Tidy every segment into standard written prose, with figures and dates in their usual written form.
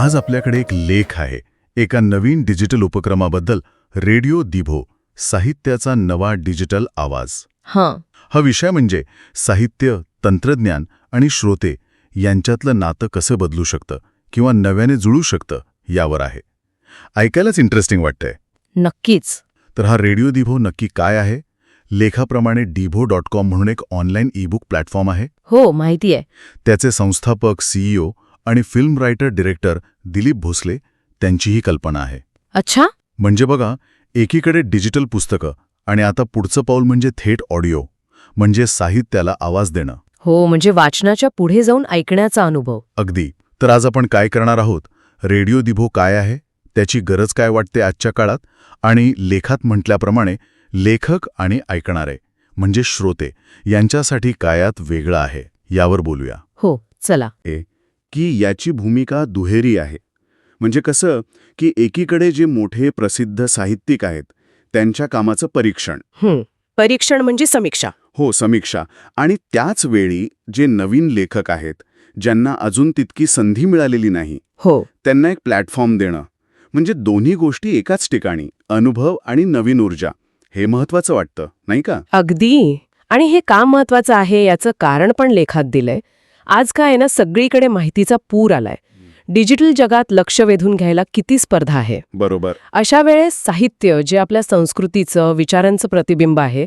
आज आपल्याकडे एक लेख आहे एका नवीन डिजिटल उपक्रमाबद्दल, रेडिओ दिभो, साहित्याचा नवा डिजिटल आवाज. हा विषय म्हणजे साहित्य, तंत्रज्ञान आणि श्रोते यांच्यातलं नातं कसं बदलू शकतं किंवा नव्याने जुळू शकतं यावर आहे. ऐकायलाच इंटरेस्टिंग वाटतंय. नक्कीच. तर हा रेडिओ दिभो नक्की काय आहे? लेखाप्रमाणे divo.com म्हणून एक ऑनलाईन ई-बुक प्लॅटफॉर्म आहे. हो, माहिती आहे. त्याचे संस्थापक, सीईओ आणि film writer director Dilip Bhosale त्यांची ही कल्पना आहे. अच्छा. म्हणजे बघा, एकीकडे डिजिटल पुस्तकं आणि आता पुढचं पाऊल म्हणजे थेट ऑडिओ, म्हणजे साहित्याला आवाज देणं. हो, म्हणजे वाचनाच्या पुढे जाऊन ऐकण्याचा अनुभव. अगदी. तर आज आपण काय करणार आहोत? रेडिओ दिभो काय आहे, त्याची गरज काय वाटते आजच्या काळात, आणि लेखात म्हटल्याप्रमाणे लेखक आणि ऐकणारे म्हणजे श्रोते यांच्यासाठी कायात वेगळं आहे, यावर बोलूया. हो, चला. की याची भूमिका दुहेरी आहे. म्हणजे कसं की एकीकडे जे मोठे प्रसिद्ध साहित्यिक आहेत त्यांच्या कामाचं परीक्षण, परीक्षण म्हणजे समीक्षा. हो, समीक्षा. आणि त्याच वेळी जे नवीन लेखक आहेत ज्यांना अजून तितकी संधी मिळालेली नाही, हो, त्यांना एक प्लॅटफॉर्म देणं. म्हणजे दोन्ही गोष्टी एकाच ठिकाणी, अनुभव आणि नवीन ऊर्जा. हे महत्वाचं वाटतं, नाही का? अगदी. आणि हे काम महत्वाचं आहे याचं कारण पण लेखात दिलंय. आज काय आहे ना, सगळीकडे माहितीचा पूर आलाय. डिजिटल जगात लक्ष वेधून घ्यायला किती स्पर्धा आहे. बरोबर. अशा वेळेस साहित्य, जे आपल्या संस्कृतीचं, विचारांचं प्रतिबिंब आहे,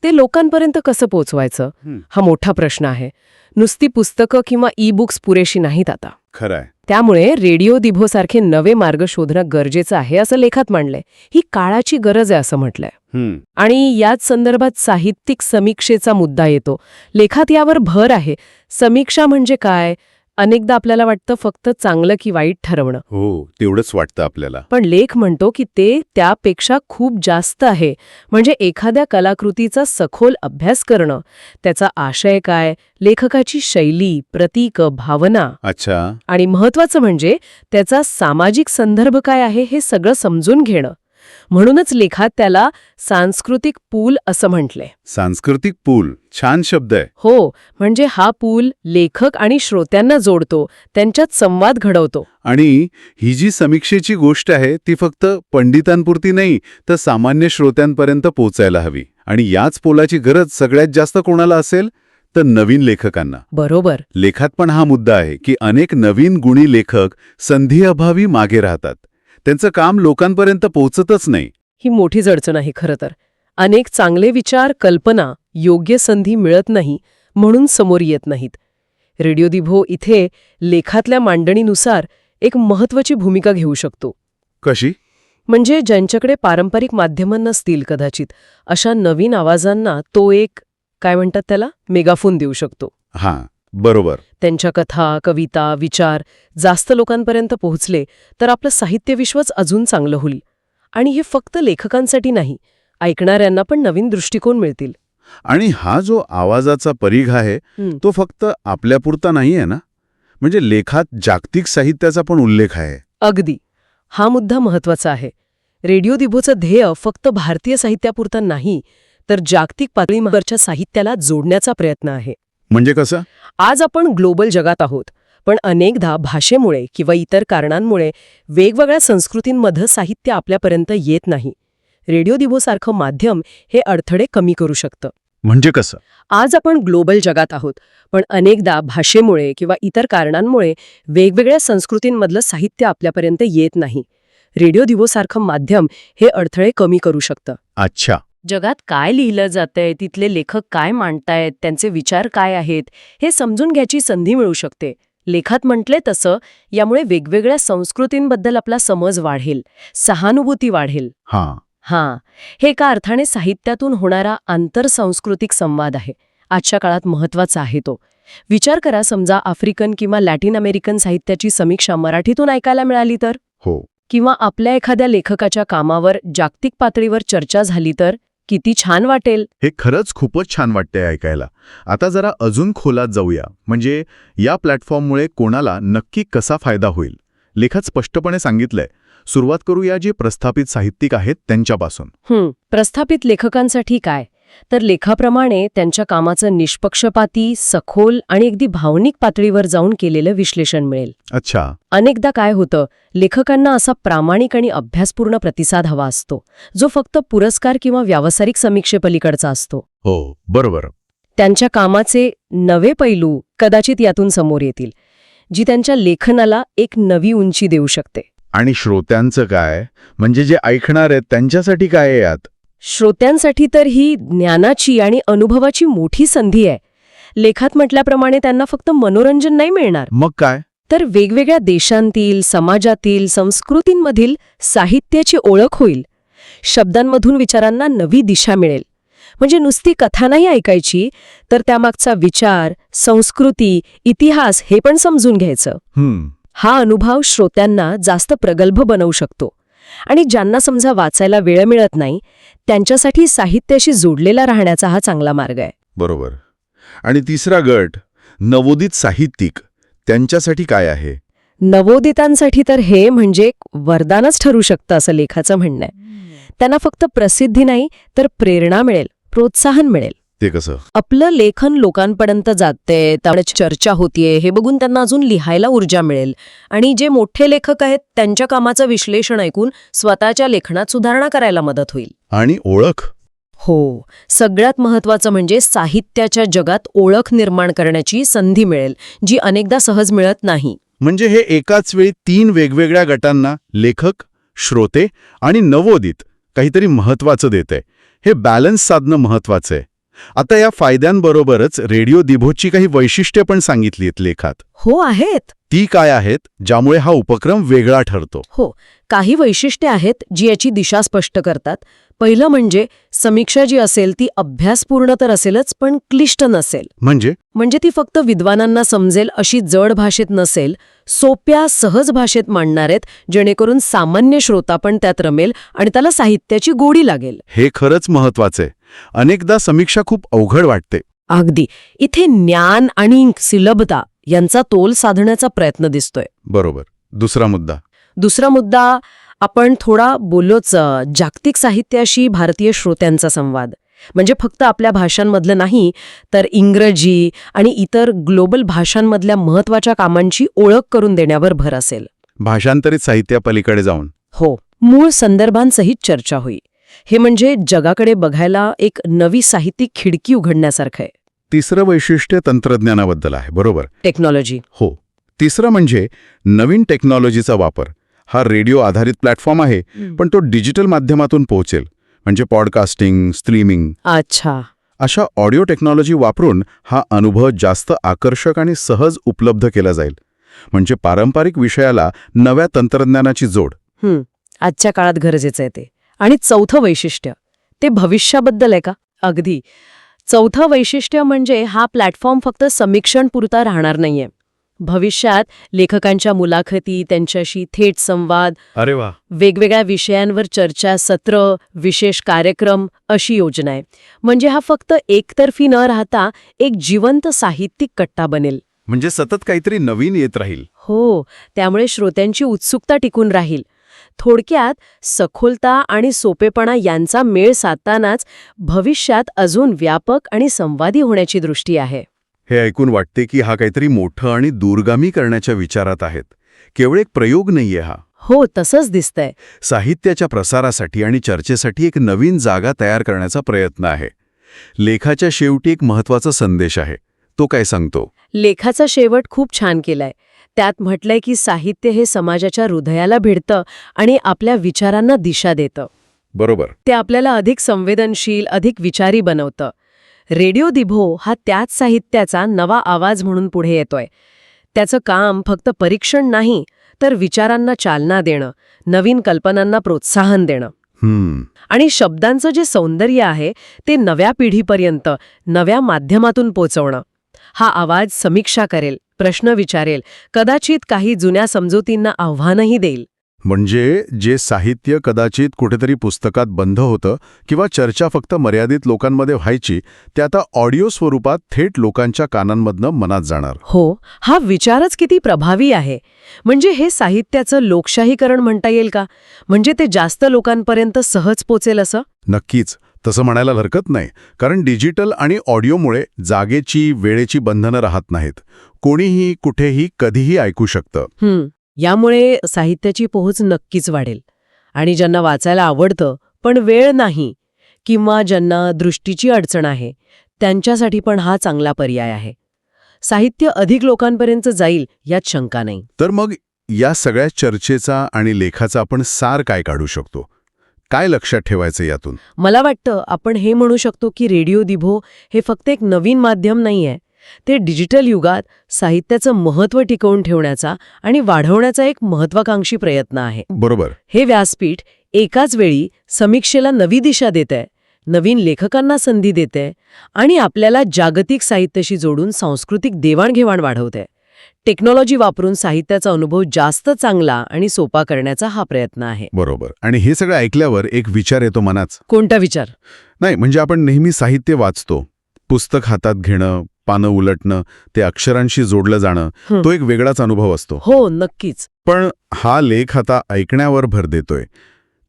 ते लोकांपर्यंत कसं पोहोचवायचं, हा मोठा प्रश्न आहे. नुसती पुस्तकं किंवा ई-बुक्स पुरेशी नाहीत आता. खरंय. त्यामुळे रेडिओ दिभोसारखे नवे मार्ग शोधणं गरजेचं आहे असं लेखात मांडलंय. ही काळाची गरज आहे असं म्हटलंय. आणि याच संदर्भात साहित्यिक समीक्षेचा मुद्दा येतो. लेखात यावर भर आहे. समीक्षा म्हणजे काय? अनेकदा आपल्याला वाटतं फक्त चांगलं की वाईट ठरवणं. हो, तेवढंच वाटतं आपल्याला. पण लेख म्हणतो की ते त्यापेक्षा खूप जास्त आहे. म्हणजे एखाद्या कलाकृतीचा सखोल अभ्यास करणं, त्याचा आशय काय, लेखकाची शैली, प्रतीक, भावना. अच्छा. आणि महत्वाचं म्हणजे त्याचा सामाजिक संदर्भ काय आहे हे सगळं समजून घेणं. म्हणूनच लेखात त्याला सांस्कृतिक पूल असं म्हटलंय. सांस्कृतिक पूल, छान शब्द आहे. हो, म्हणजे हा पूल लेखक आणि श्रोत्यांना जोडतो, त्यांच्यात संवाद घडवतो. आणि ही जी समीक्षेची गोष्ट आहे ती फक्त पंडितांपुरती नाही, तर सामान्य श्रोत्यांपर्यंत पोहोचायला हवी. आणि याच पोलाची गरज सगळ्यात जास्त कोणाला असेल तर नवीन लेखकांना. बरोबर. लेखात पण हा मुद्दा आहे की अनेक नवीन गुणी लेखक संधीअभावी मागे राहतात. त्यांचं काम लोकांपर्यंत पोहोचतच नाही. ही मोठीच अडचण आहे खरं तर. अनेक चांगले विचार, कल्पना योग्य संधी मिळत नाही, म्हणून समोर येत नाहीत. रेडिओ दिभो इथे लेखातल्या मांडणीनुसार एक महत्वाची भूमिका घेऊ शकतो. कशी? म्हणजे ज्यांच्याकडे पारंपरिक माध्यमं नसतील कदाचित, अशा नवीन आवाजांना तो एक, काय म्हणतात त्याला, मेगाफोन देऊ शकतो. हां, बरोबर. त्यांच्या कथा, कविता, विचार जास्त लोकांपर्यंत पोहोचले तर आपलं साहित्यविश्वच अजून चांगलं होईल. आणि हे फक्त लेखकांसाठी नाही, ऐकणाऱ्यांना पण नवीन दृष्टिकोन मिळतील. आणि हा जो आवाजाचा परीघ आहे तो फक्त आपल्यापुरता नाही आहे ना? म्हणजे लेखात जागतिक साहित्याचा पण उल्लेख आहे. अगदी. हा मुद्दा महत्वाचा आहे. रेडिओ दिभोचं ध्येय फक्त भारतीय साहित्यापुरतं नाही, तर जागतिक पातळीवरच्या साहित्याला जोडण्याचा प्रयत्न आहे. म्हणजे कसं? आज आपण ग्लोबल जगात आहोत, पण अनेकदा भाषेमुळे किंवा इतर कारणांमुळे वेगवेगळ्या संस्कृतींमध्ये साहित्य आपल्यापर्यंत येत नाही. रेडिओ दिभोसारखं माध्यम हे अडथळे कमी करू शकतं. म्हणजे कसं? आज आपण ग्लोबल जगात आहोत, पण अनेकदा भाषेमुळे किंवा इतर कारणांमुळे वेगवेगळ्या संस्कृतींमधलं साहित्य आपल्यापर्यंत येत नाही. रेडिओ दिभोसारखं माध्यम हे अडथळे कमी करू शकतं. अच्छा. जगात काय लिहिलं जातंय, तिथले लेखक काय मांडतायत, त्यांचे विचार काय आहेत, हे समजून घ्यायची संधी मिळू शकते. लेखात म्हटले तसं यामुळे वेगवेगळ्या संस्कृतींबद्दल आपला समज वाढेल, सहानुभूती वाढेल. हां, हे एका अर्थाने साहित्यातून होणारा आंतरसांस्कृतिक संवाद आहे. आजच्या काळात महत्वाचा आहे तो. विचार करा, समजा आफ्रिकन किंवा लॅटिन अमेरिकन साहित्याची समीक्षा मराठीतून ऐकायला मिळाली तर, हो, किंवा आपल्या एखाद्या लेखकाच्या कामावर जागतिक पातळीवर चर्चा झाली तर किती छान वाटेल. हे खरंच खूपच छान वाटतंय ऐकायला. आता जरा अजून खोलात जाऊया. म्हणजे या प्लॅटफॉर्ममुळे कोणाला नक्की कसा फायदा होईल? लेखात स्पष्टपणे सांगितलंय. सुरुवात करूया जे प्रस्थापित साहित्यिक आहेत त्यांच्यापासून. प्रस्थापित लेखकांसाठी काय? तर लेखाप्रमाणे त्यांच्या कामाचं निष्पक्षपाती, सखोल आणि अगदी भावनिक पातळीवर जाऊन केलेलं विश्लेषण मिळेल. अच्छा. अनेकदा काय होतं, लेखकांना असा प्रामाणिक आणि अभ्यासपूर्ण प्रतिसाद हवा असतो, जो फक्त पुरस्कार किंवा व्यावसायिक समीक्षेपलीकडचा असतो. हो, बरोबर. त्यांच्या कामाचे नवे पैलू कदाचित यातून समोर येतील, जी त्यांच्या लेखनाला एक नवी उंची देऊ शकते. आणि श्रोत्यांचं काय, म्हणजे जे ऐकणार आहेत त्यांच्यासाठी काय आहे यात? श्रोत्यांसाठी तर ही ज्ञानाची आणि अनुभवाची मोठी संधी आहे. लेखात म्हटल्याप्रमाणे त्यांना फक्त मनोरंजन नाही मिळणार, मग काय? तर वेगवेगळ्या देशांतील, समाजातील, संस्कृतींमधील साहित्याची ओळख होईल. शब्दांमधून विचारांना नवी दिशा मिळेल. म्हणजे नुसती कथा नाही ऐकायची, तर त्यामागचा विचार, संस्कृती, इतिहास हे पण समजून घ्यायचं. हा अनुभव श्रोत्यांना जास्त प्रगल्भ बनवू शकतो. आणि ज्यांना समजा वाचायला वेळ मिळत नाही, त्यांच्यासाठी साहित्याशी जोडलेला राहण्याचा हा चांगला मार्ग आहे. बरोबर. आणि तिसरा गट, नवोदित साहित्यिक, त्यांच्यासाठी काय आहे? नवोदितांसाठी तर हे म्हणजे वरदानच ठरू शकतं असं लेखाचं म्हणणं आहे. त्यांना फक्त प्रसिद्धी नाही, तर प्रेरणा मिळेल, प्रोत्साहन मिळेल. ते कसं? आपलं लेखन लोकांपर्यंत जातंय, त्यामुळे चर्चा होतीये हे बघून त्यांना अजून लिहायला ऊर्जा मिळेल. आणि जे मोठे लेखक आहेत त्यांच्या कामाचं विश्लेषण ऐकून स्वतःच्या लेखनात सुधारणा करायला मदत होईल. आणि ओळख? हो, सगळ्यात महत्त्वाचं म्हणजे साहित्याच्या जगात ओळख निर्माण करण्याची संधी मिळेल, जी अनेकदा सहज मिळत नाही. म्हणजे हे एकाच वेळी 3 वेगवेगळ्या गटांना, लेखक, श्रोते आणि नवोदित, काहीतरी महत्वाचं देतंय. हे बॅलन्स साधणं महत्वाचं आहे. आता या फायद्यांबरोबरच रेडिओ दिभोची काही वैशिष्ट्ये पण सांगितली आहेत लेखात. हो, आहेत. ती काय आहेत, ज्यामुळे हा उपक्रम वेगळा ठरतो? हो, काही वैशिष्ट्ये आहेत जी याची दिशा स्पष्ट करतात. पहिलं म्हणजे समीक्षा जी असेल ती अभ्यासपूर्ण तर असेलच, पण क्लिष्ट नसेल. म्हणजे ती फक्त विद्वानांना समजेल अशी जड भाषेत नसेल, सोप्या सहज भाषेत मांडणार आहेत, जेणेकरून सामान्य श्रोता पण त्यात रमेल आणि त्याला साहित्याची गोडी लागेल. हे खरंच महत्वाचं आहे. अनेकदा समीक्षा खूप अवघड वाटते. अगदी. इथे ज्ञान आणि सुलभता यांचा तोल साधण्याचा प्रयत्न दिसतोय. बरोबर. दुसरा मुद्दा आपण थोडा बोललोच, जागतिक साहित्याशी भारतीय श्रोत्यांचा संवाद. म्हणजे फक्त आपल्या भाषांमधलं नाही, तर इंग्रजी आणि इतर ग्लोबल भाषांमधल्या महत्वाच्या कामांची ओळख करून देण्यावर भर असेल. भाषांतरित साहित्यापलीकडे जाऊन. हो, मूळ संदर्भांसहित चर्चा होईल. हे म्हणजे जगाकडे बघायला एक नवी साहित्यिक खिडकी उघडण्यासारखं आहे. तिसरं वैशिष्ट्य तंत्रज्ञानाबद्दल आहे. बरोबर. टेक्नॉलॉजी. हो. तिसरं म्हणजे नवीन टेक्नॉलॉजीचा वापर. हा रेडिओ आधारित प्लॅटफॉर्म आहे, पण तो डिजिटल माध्यमातून पोहोचेल. म्हणजे पॉडकास्टिंग, स्ट्रीमिंग. अच्छा. अशा ऑडिओ टेक्नॉलॉजी वापरून हा अनुभव जास्त आकर्षक आणि सहज उपलब्ध केला जाईल. म्हणजे पारंपरिक विषयाला नव्या तंत्रज्ञानाची जोड. आजच्या काळात गरजेचं आहे ते. आणि चौथं वैशिष्ट्य, ते भविष्याबद्दल आहे का? अगदी. चौथं वैशिष्ट्य म्हणजे हा प्लॅटफॉर्म फक्त समीक्षणपुरता राहणार नाहीये. भविष्यात लेखकांच्या मुलाखती, त्यांच्याशी थेट संवाद, अरे वा, वेगवेगळ्या विषयांवर चर्चा सत्र, विशेष कार्यक्रम अशी योजना आहे. म्हणजे हा फक्त एकतर्फी न राहता एक जिवंत साहित्यिक कट्टा बनेल. म्हणजे सतत काहीतरी नवीन येत राहील. हो, त्यामुळे श्रोत्यांची उत्सुकता टिकून राहील. थोडक्यात सखोलता आणि सोपेपणा यांचा मेळ साधतानाच भविष्यात अजून व्यापक आणि संवादी होण्याची दृष्टी आहे. हे ऐकून वाटते की हा काहीतरी मोठं आणि दूरगामी करण्याच्या विचारात आहेत. केवळ एक प्रयोग नाहीये हा. हो, तसंच दिसतंय. साहित्याच्या प्रसारासाठी आणि चर्चेसाठी एक नवीन जागा तयार करण्याचा प्रयत्न आहे. लेखाच्या शेवटी एक महत्वाचा संदेश आहे. तो काय सांगतो? लेखाचा शेवट खूप छान केलाय. त्यात म्हटलंय की साहित्य हे समाजाच्या हृदयाला भिडतं आणि आपल्या विचारांना दिशा देतं. बरोबर. ते आपल्याला अधिक संवेदनशील, अधिक विचारी बनवतं. रेडिओ दिभो हा त्याच साहित्याचा नवा आवाज म्हणून पुढे येतोय. त्याचं काम फक्त परीक्षण नाही, तर विचारांना चालना देणं, नवीन कल्पनांना प्रोत्साहन देणं. आणि शब्दांचं जे सौंदर्य आहे ते नव्या पिढीपर्यंत नव्या माध्यमातून पोचवणं. हा आवाज समीक्षा करेल, प्रश्न विचारेल, कदाचित काही जुन्या समजुतींना आव्हानही देईल. म्हणजे जे साहित्य कदाचित कुठेतरी पुस्तकात बंद होतं किंवा चर्चा फक्त मर्यादित लोकांमध्ये व्हायची, ते आता ऑडिओ स्वरूपात थेट लोकांच्या कानांमधनं मनात जाणार. हो, हा विचारच किती प्रभावी आहे. म्हणजे हे साहित्याचं लोकशाहीकरण म्हणता येईल का? म्हणजे ते जास्त लोकांपर्यंत सहज पोचेल असं? नक्कीच. तसं म्हणायला हरकत नाही, कारण डिजिटल आणि ऑडिओमुळे जागेची वेळेची बंधनं राहत नाहीत. कोणीही कुठेही कधीही ऐकू शकतं. यामुळे साहित्याची पोहोच नक्कीच वाढेल. आणि ज्यांना वाचायला आवडतं पण वेळ नाही किंवा ज्यांना दृष्टीची अडचण आहे त्यांच्यासाठी पण हा चांगला पर्याय आहे. साहित्य अधिक लोकांपर्यंत जाईल यात शंका नाही. तर मग या सगळ्या चर्चेचा आणि लेखाचा आपण सार काय काढू शकतो? काय लक्षात ठेवायचं यातून? मला वाटतं आपण हे म्हणू शकतो की रेडिओ दिभो हे फक्त एक नवीन माध्यम नाहीये. ते डिजिटल युगात साहित्याचं महत्त्व टिकवून ठेवण्याचा आणि वाढवण्याचा एक महत्त्वाकांक्षी प्रयत्न आहे. बरोबर. हे व्यासपीठ एकाच वेळी समीक्षेला नवी दिशा देतंय, नवीन लेखकांना संधी देतंय आणि आपल्याला जागतिक साहित्याशी जोडून सांस्कृतिक देवाणघेवाण वाढवतंय. टेक्नॉलॉजी वापरून साहित्याचा अनुभव जास्त चांगला आणि सोपा करण्याचा हा प्रयत्न आहे. बरोबर. आणि हे सगळं ऐकल्यावर एक विचार येतो मनात. कोणता विचार? नाही, म्हणजे आपण नेहमी साहित्य वाचतो, पुस्तक हातात घेणं, पानं उलटणं, ते अक्षरांशी जोडलं जाणं, तो एक वेगळाच अनुभव असतो. हो, नक्कीच. पण हा लेख आता ऐकण्यावर भर देतोय.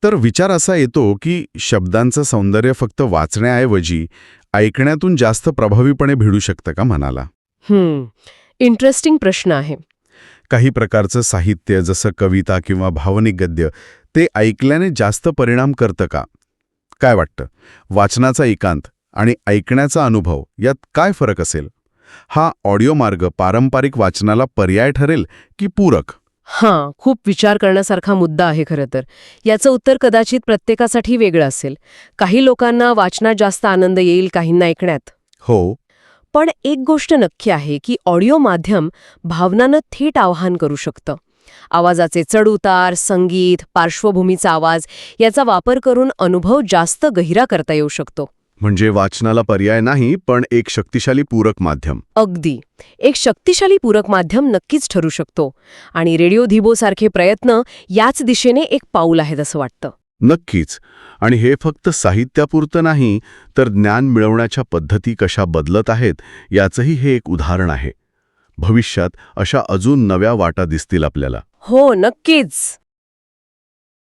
तर विचार असा येतो की शब्दांचं सौंदर्य फक्त वाचण्याऐवजी ऐकण्यातून जास्त प्रभावीपणे भिडू शकतं का मनाला? इंटरेस्टिंग प्रश्न आहे. काही प्रकारचं साहित्य जसं कविता किंवा भावनिक गद्य ते ऐकल्याने जास्त परिणाम करतं का? काय वाटतं? वाचनाचा एकांत आणि ऐकण्याचा अनुभव यात काय फरक असेल? हा ऑडिओ मार्ग पारंपरिक वाचनाला पर्याय ठरेल की पूरक? खूप विचार करण्यासारखा मुद्दा आहे खरं तर. याचं उत्तर कदाचित प्रत्येकासाठी वेगळं असेल. काही लोकांना वाचनात जास्त आनंद येईल, काहींना ऐकण्यात. हो. पण एक गोष्ट नक्की आहे की ऑडिओ माध्यम भावनांना थेट आवाहन करू शकतं. आवाजाचे चढउतार, संगीत, पार्श्वभूमीचा आवाज याचा वापर करून अनुभव जास्त गहिरा करता येऊ शकतो. म्हणजे वाचनाला पर्याय नाही, पण एक शक्तिशाली पूरक माध्यम. अगदी. एक शक्तिशाली पूरक माध्यम नक्कीच ठरू शकतो. आणि रेडिओ दिभोसारखे प्रयत्न याच दिशेने एक पाऊल आहेत असं वाटतं. नक्कीच. आणि हे फक्त साहित्यापुरतं नाही, तर ज्ञान मिळवण्याच्या पद्धती कशा बदलत आहेत याचंही हे एक उदाहरण आहे. भविष्यात अशा अजून नव्या वाटा दिसतील आपल्याला. हो, नक्कीच.